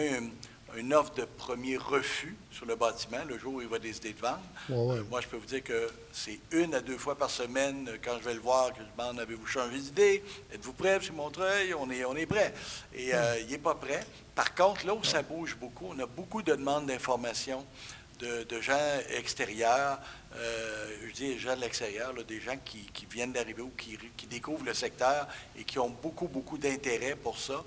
une offre de premier refus sur le bâtiment le jour où il va décider de vendre. Ouais. Moi, je peux vous dire que c'est 1 à 2 fois par semaine, quand je vais le voir, que je demande, avez-vous changé d'idée? Êtes-vous prêt, M. Montreuil? On est prêt. Et il n'est pas prêt. Par contre, là où ça bouge beaucoup, on a beaucoup de demandes d'informations de gens extérieurs, je dis gens de l'extérieur, là, des gens qui viennent d'arriver ou qui découvrent le secteur et qui ont beaucoup, beaucoup d'intérêt pour ça.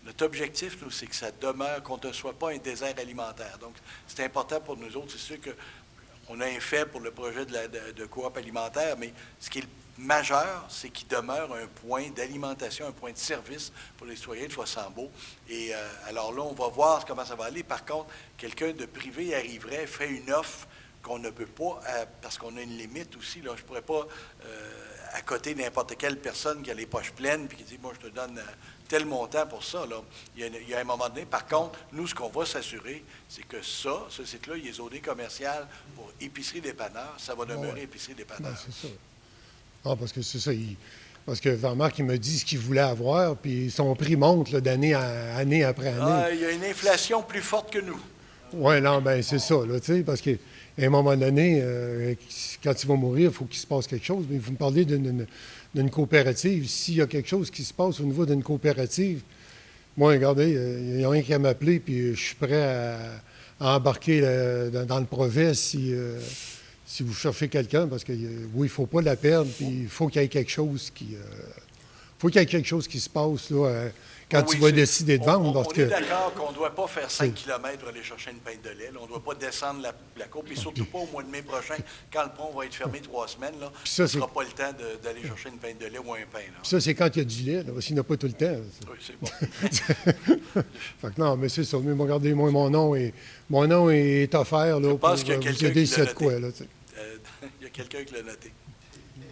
Notre objectif, nous, c'est que ça demeure, qu'on ne soit pas un désert alimentaire. Donc, c'est important pour nous autres. C'est sûr qu'on a un fait pour le projet de coop alimentaire, mais ce qui est le majeur, c'est qu'il demeure un point d'alimentation, un point de service pour les citoyens de Fossambeau. Et alors là, on va voir comment ça va aller. Par contre, quelqu'un de privé arriverait, ferait une offre qu'on ne peut pas, parce qu'on a une limite aussi. Là, je ne pourrais pas accoter n'importe quelle personne qui a les poches pleines puis qui dit, moi, je te donne tel montant pour ça. Là. Il y a un moment donné. Par contre, nous, ce qu'on va s'assurer, c'est que ce site-là, il est zoné commercial pour épicerie-dépanneur. Ça va demeurer épicerie-dépanneur. Ouais, c'est ça. Ah, parce que c'est ça. Parce que Jean-Marc, il me dit ce qu'il voulait avoir, puis son prix monte là, d'année année après année. Ah, il y a une inflation plus forte que nous. Oui, non, bien, c'est ça, là, tu sais, parce qu'à un moment donné, quand il va mourir, il faut qu'il se passe quelque chose. Mais vous me parlez d'une coopérative. S'il y a quelque chose qui se passe au niveau d'une coopérative, moi, regardez, il n'y a rien qu'à m'appeler, puis je suis prêt à embarquer dans le projet si vous cherchez quelqu'un, parce que oui, il ne faut pas la perdre, puis il faut qu'il y ait quelque chose qui se passe là, quand oui, tu vas décider de vendre. On est d'accord qu'on ne doit pas faire 5 km pour aller chercher une pinte de lait. Là. On ne doit pas descendre la côte, et surtout pas au mois de mai prochain, quand le pont va être fermé 3 semaines. Là, ça ne sera pas le temps d'aller chercher une pinte de lait ou un pain. Là. Ça, c'est quand il y a du lait, là, parce qu'il n'y en a pas tout le temps. Oui, c'est bon. Fait que non, mais c'est ça. Mais regardez, moi, mon nom est offert là, pour qu'il y a vous aider ici de quoi. Là, il y a quelqu'un qui l'a noté.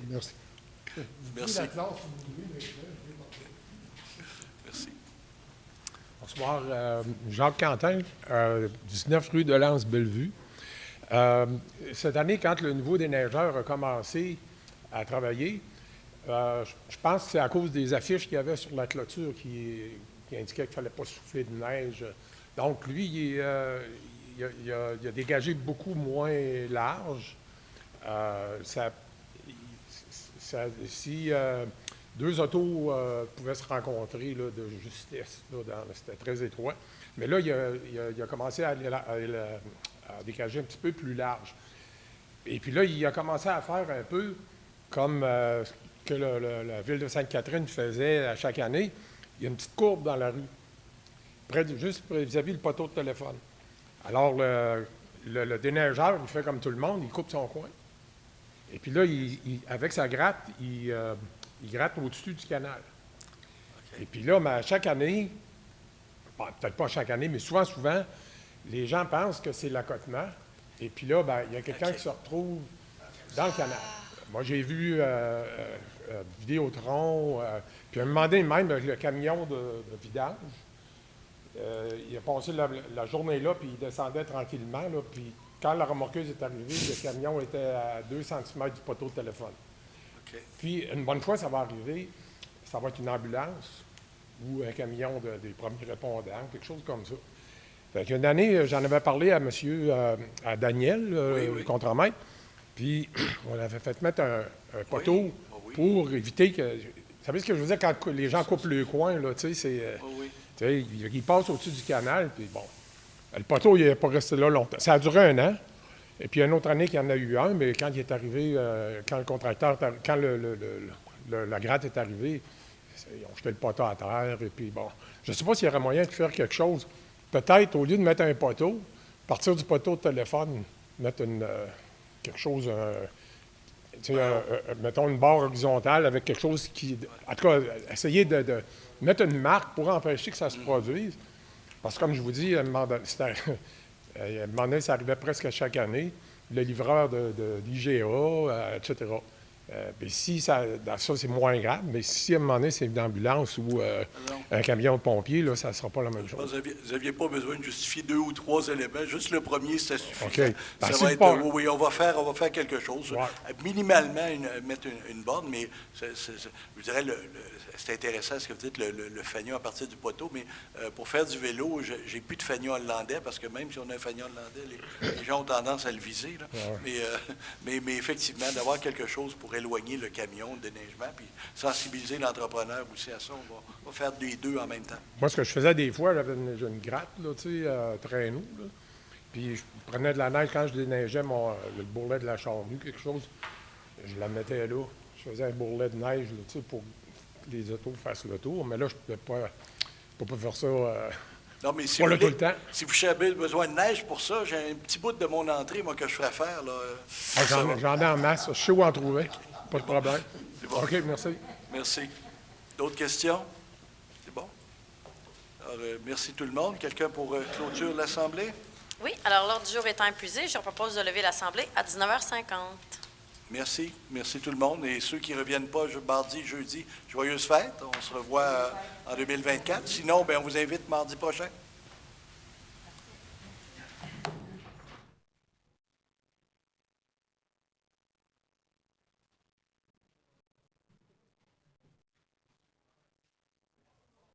Merci. Merci. Merci. Bonsoir. Jacques Quentin, 19 rue de Lens-Bellevue. Cette année, quand le nouveau déneigeur a commencé à travailler, je pense que c'est à cause des affiches qu'il y avait sur la clôture qui indiquaient qu'il ne fallait pas souffler de neige. Donc, lui, il a dégagé beaucoup moins large. Si deux autos pouvaient se rencontrer là, de justesse, c'était très étroit. Mais là, il a commencé à dégager un petit peu plus large. Et puis là, il a commencé à faire un peu comme ce que la ville de Sainte-Catherine faisait à chaque année. Il y a une petite courbe dans la rue, juste vis-à-vis le poteau de téléphone. Alors, le déneigeur, il fait comme tout le monde, il coupe son coin. Et puis là, avec sa gratte, il gratte au-dessus du canal. Okay. Et puis là, chaque année, peut-être pas chaque année, mais souvent, les gens pensent que c'est l'accotement. Et puis là, il y a quelqu'un qui se retrouve dans le canal. Moi, j'ai vu Vidéotron, puis à un moment donné, même le camion de vidange, il a passé la journée là, puis il descendait tranquillement, là, puis quand la remorqueuse est arrivée, le camion était à 2 cm du poteau de téléphone. Okay. Puis, une bonne fois, ça va arriver, ça va être une ambulance ou un camion des premiers répondants, quelque chose comme ça. Fait qu'une année, j'en avais parlé à à Daniel, le contremaître, puis on avait fait mettre un poteau pour éviter que... Vous savez ce que je veux dire, quand les gens coupent le coin, là, tu sais, c'est... ils passent au-dessus du canal, puis bon... Le poteau, il n'est pas resté là longtemps. Ça a duré 1 an. Et puis, une autre année qu'il y en a eu un, mais quand il est arrivé, quand le contracteur, quand la gratte est arrivée, ils ont jeté le poteau à terre. Et puis, bon, je ne sais pas s'il y aurait moyen de faire quelque chose. Peut-être, au lieu de mettre un poteau, partir du poteau de téléphone, mettre quelque chose, mettons une barre horizontale avec quelque chose qui... En tout cas, essayer de mettre une marque pour empêcher que ça se produise. Parce que, comme je vous dis, À un moment donné, ça arrivait presque à chaque année. Le livreur de l'IGA, etc. Mais si ça c'est moins grave, mais si à un moment donné, c'est une ambulance ou un camion de pompiers, là, ça ne sera pas la même chose. Vous n'aviez pas besoin de justifier 2 ou 3 éléments. Juste le premier, c'est suffisant. OK. Ça Si va le être, port- oui, on va faire quelque chose. Ouais. Minimalement, mettre une borne, mais je dirais, c'est intéressant ce que vous dites, le fanion à partir du poteau, mais pour faire du vélo, j'ai plus de fanion hollandais, parce que même si on a un fanion hollandais, les gens ont tendance à le viser. Là. Ouais. Mais effectivement, d'avoir quelque chose pour éloigner le camion, le déneigement, puis sensibiliser l'entrepreneur aussi à ça, on va faire les deux en même temps. Moi, ce que je faisais des fois, j'avais une gratte, là, tu sais, traîneau, là. Puis je prenais de la neige quand je déneigeais le bourrelet de la charrue, quelque chose, je la mettais là. Je faisais un bourrelet de neige, là, tu sais, pour que les autos fassent le tour. Mais là, je ne peux pas faire ça non, mais si pas vous là tout le temps. Si vous avez besoin de neige pour ça, j'ai un petit bout de mon entrée, moi, que je ferais faire. Là, j'en ai en masse. Je sais où en trouver. Pas de problème. C'est bon. OK, merci. Merci. D'autres questions? C'est bon? Alors, merci tout le monde. Quelqu'un pour clôture l'Assemblée? Oui, alors l'ordre du jour étant épuisé, je propose de lever l'Assemblée à 19h50. Merci. Merci tout le monde. Et ceux qui ne reviennent pas mardi, jeudi, joyeuses fêtes. On se revoit en 2024. Sinon, on vous invite mardi prochain.